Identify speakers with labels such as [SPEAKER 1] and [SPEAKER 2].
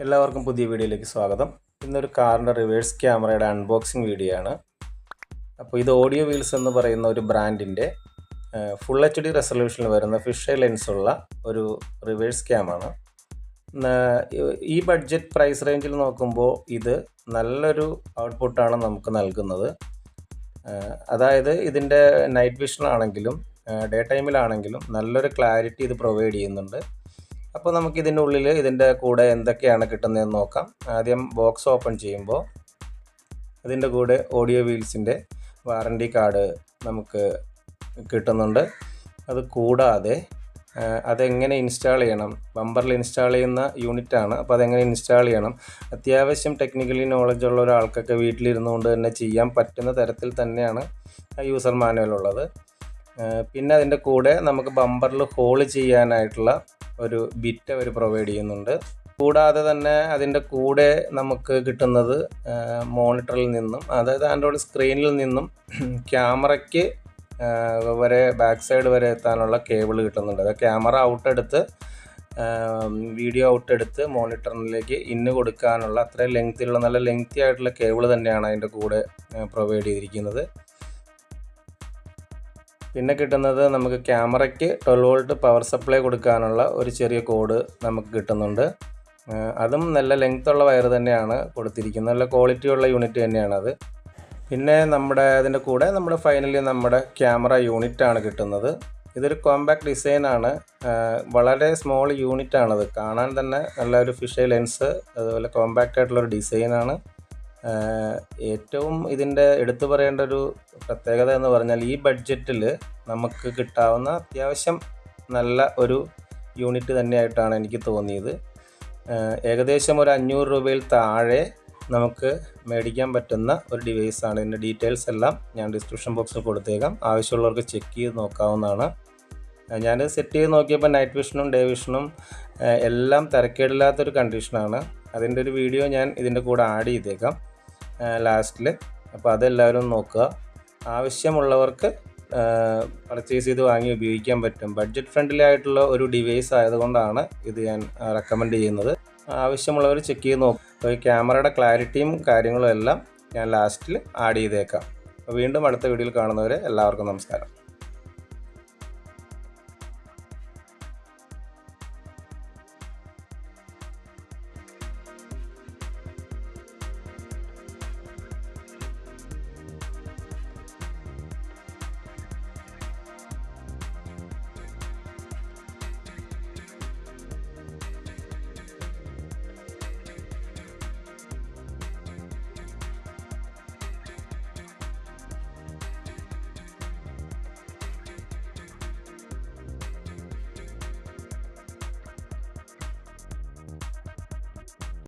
[SPEAKER 1] എല്ലാവർക്കും പുതിയ വീഡിയോയിലേക്ക് സ്വാഗതം. ഇന്നൊരു കാറിൻ്റെ റിവേഴ്സ് ക്യാമറയുടെ അൺബോക്സിങ് വീഡിയോ ആണ്. അപ്പോൾ ഇത് ഓഡിയോ വീൽസ് എന്ന് പറയുന്ന ഒരു ബ്രാൻഡിൻ്റെ ഫുൾ HD റെസൊല്യൂഷനിൽ വരുന്ന ഫിഷ് ഐ ലെൻസുള്ള ഒരു റിവേഴ്സ് ക്യാമാണ്. ഈ ബഡ്ജറ്റ് പ്രൈസ് റേഞ്ചിൽ നോക്കുമ്പോൾ ഇത് നല്ലൊരു ഔട്ട്പുട്ടാണ് നമുക്ക് നൽകുന്നത്. അതായത് ഇതിൻ്റെ നൈറ്റ് വിഷനാണെങ്കിലും ഡേ ടൈമിലാണെങ്കിലും നല്ലൊരു ക്ലാരിറ്റി ഇത് പ്രൊവൈഡ് ചെയ്യുന്നുണ്ട്. അപ്പോൾ നമുക്ക് ഇതിൻ്റെ ഉള്ളിൽ ഇതിൻ്റെ കൂടെ എന്തൊക്കെയാണ് കിട്ടുന്നതെന്ന് നോക്കാം. ആദ്യം ബോക്സ് ഓപ്പൺ ചെയ്യുമ്പോൾ ഇതിൻ്റെ കൂടെ ഓഡിയോ വീൽസിൻ്റെ വാറണ്ടി കാർഡ് നമുക്ക് കിട്ടുന്നുണ്ട്. അത് കൂടാതെ അതെങ്ങനെ ഇൻസ്റ്റാൾ ചെയ്യണം, ബമ്പറിൽ ഇൻസ്റ്റാൾ ചെയ്യുന്ന യൂണിറ്റാണ്. അപ്പോൾ അതെങ്ങനെ ഇൻസ്റ്റാൾ ചെയ്യണം, അത്യാവശ്യം ടെക്നിക്കലി നോളജ് ഉള്ള ഒരാൾക്കൊക്കെ വീട്ടിലിരുന്നുകൊണ്ട് തന്നെ ചെയ്യാൻ പറ്റുന്ന തരത്തിൽ തന്നെയാണ് യൂസർ മാനുവൽ ഉള്ളത്. പിന്നെ അതിൻ്റെ കൂടെ നമുക്ക് ബമ്പറിൽ ഹോൾ ചെയ്യാനായിട്ടുള്ള ഒരു ബിറ്റ് അവർ പ്രൊവൈഡ് ചെയ്യുന്നുണ്ട്. കൂടാതെ തന്നെ അതിൻ്റെ കൂടെ നമുക്ക് കിട്ടുന്നത് മോണിറ്ററിൽ നിന്നും, അതായത് ആൻഡ്രോയിഡ് സ്ക്രീനിൽ നിന്നും ക്യാമറയ്ക്ക് വരെ ബാക്ക് സൈഡ് വരെ എത്താനുള്ള കേബിൾ കിട്ടുന്നുണ്ട്. അത് ക്യാമറ ഔട്ടെടുത്ത് വീഡിയോ ഔട്ടെടുത്ത് മോണിറ്ററിലേക്ക് ഇന്ന് കൊടുക്കാനുള്ള അത്രയും ലെങ്ത്തിലുള്ള നല്ല ലെങ്തി ആയിട്ടുള്ള കേബിൾ തന്നെയാണ് അതിൻ്റെ കൂടെ പ്രൊവൈഡ് ചെയ്തിരിക്കുന്നത്. പിന്നെ കിട്ടുന്നത് നമുക്ക് ക്യാമറയ്ക്ക് 12 വോൾട്ട് പവർ സപ്ലൈ കൊടുക്കാനുള്ള ഒരു ചെറിയ കോഡ് നമുക്ക് കിട്ടുന്നുണ്ട്. അതും നല്ല ലെങ്ത്തുള്ള വയർ തന്നെയാണ് കൊടുത്തിരിക്കുന്നത്, നല്ല ക്വാളിറ്റിയുള്ള യൂണിറ്റ് തന്നെയാണത്. പിന്നെ അതിൻ്റെ കൂടെ ഫൈനലി നമ്മുടെ ക്യാമറ യൂണിറ്റാണ് കിട്ടുന്നത്. ഇതൊരു കോമ്പാക്ട് ഡിസൈനാണ്, വളരെ സ്മോൾ യൂണിറ്റാണത്. കാണാൻ തന്നെ നല്ലൊരു ഫിഷ് ഐ ലെൻസ്, അതുപോലെ കോമ്പാക്റ്റ് ആയിട്ടുള്ളൊരു ഡിസൈനാണ്. ഏറ്റവും ഇതിൻ്റെ എടുത്തു പറയേണ്ട ഒരു പ്രത്യേകത എന്ന് പറഞ്ഞാൽ ഈ ബഡ്ജറ്റിൽ നമുക്ക് കിട്ടാവുന്ന അത്യാവശ്യം നല്ല ഒരു യൂണിറ്റ് തന്നെയായിട്ടാണ് എനിക്ക് തോന്നിയത്. ഏകദേശം ഒരു 500 രൂപയിൽ താഴെ നമുക്ക് മേടിക്കാൻ പറ്റുന്ന ഒരു ഡിവൈസാണ്. ഇതിൻ്റെ ഡീറ്റെയിൽസ് എല്ലാം ഞാൻ ഡിസ്ക്രിപ്ഷൻ ബോക്സിൽ കൊടുത്തേക്കാം, ആവശ്യമുള്ളവർക്ക് ചെക്ക് ചെയ്ത് നോക്കാവുന്നതാണ്. ഞാൻ സെറ്റ് ചെയ്ത് നോക്കിയപ്പോൾ നൈറ്റ് വിഷനും ഡേ വിഷനും എല്ലാം തരക്കേടില്ലാത്തൊരു കണ്ടീഷനാണ്. അതിൻ്റെ ഒരു വീഡിയോ ഞാൻ ഇതിൻ്റെ കൂടെ ആഡ് ചെയ്തേക്കാം ലാസ്റ്റിൽ. അപ്പോൾ അതെല്ലാവരും നോക്കുക. ആവശ്യമുള്ളവർക്ക് പർച്ചേസ് ചെയ്ത് വാങ്ങി ഉപയോഗിക്കാൻ പറ്റും. ബഡ്ജറ്റ് ഫ്രണ്ട്ലി ആയിട്ടുള്ള ഒരു ഡിവൈസ് ആയതുകൊണ്ടാണ് ഇത് ഞാൻ റെക്കമെൻഡ് ചെയ്യുന്നത്. ആവശ്യമുള്ളവർ ചെക്ക് ചെയ്ത് നോക്കും. അപ്പോൾ ഈ ക്യാമറയുടെ ക്ലാരിറ്റിയും കാര്യങ്ങളും എല്ലാം ഞാൻ ലാസ്റ്റിൽ ആഡ് ചെയ്തേക്കാം. അപ്പോൾ വീണ്ടും അടുത്ത വീഡിയോയിൽ കാണുന്നവരെ എല്ലാവർക്കും നമസ്കാരം.